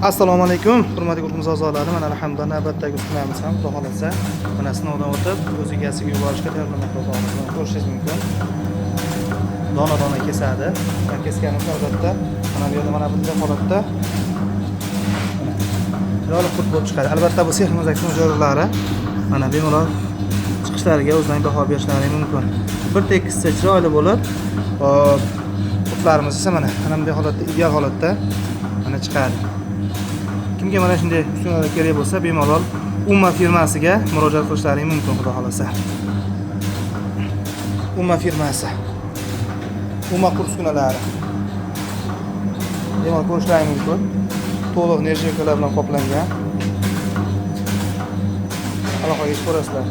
Assalomu alaykum, hurmatli guruhimiz a'zolari. Mana alhamdulillah navbatdagi uskunamiz ham xudo xolasa mana sinovdan o'tib o'z egasiga yuborishga tayyorlanmoqda bo'lamiz. Ko'rishingiz mumkin. Dona kesadi. Men kesganimiz albatta mana bu yerda mana bunday holatda chiroyli qurt bo'lib chiqadi. Albatta bu seximizdagi sinov mana bemalol chiqishlariga o'zlarining baho berishlari mumkin. Bir tekisda chiroyli bo'lib, qurtlarimiz esa mana bunday holatda, ideal holatda mana chiqadi. Kimga mana shunday uskunalar kerak bo'lsa, bemalol Umma firmasiga murojaat qilishlari mumkin, xudo xolasa. Umma firmasi. Umma qurt uskunalari. Bemalol ko'rishlari mumkin. To'liq nerjikalar bilan qoplangan. Aloqaga ko'rasizlar.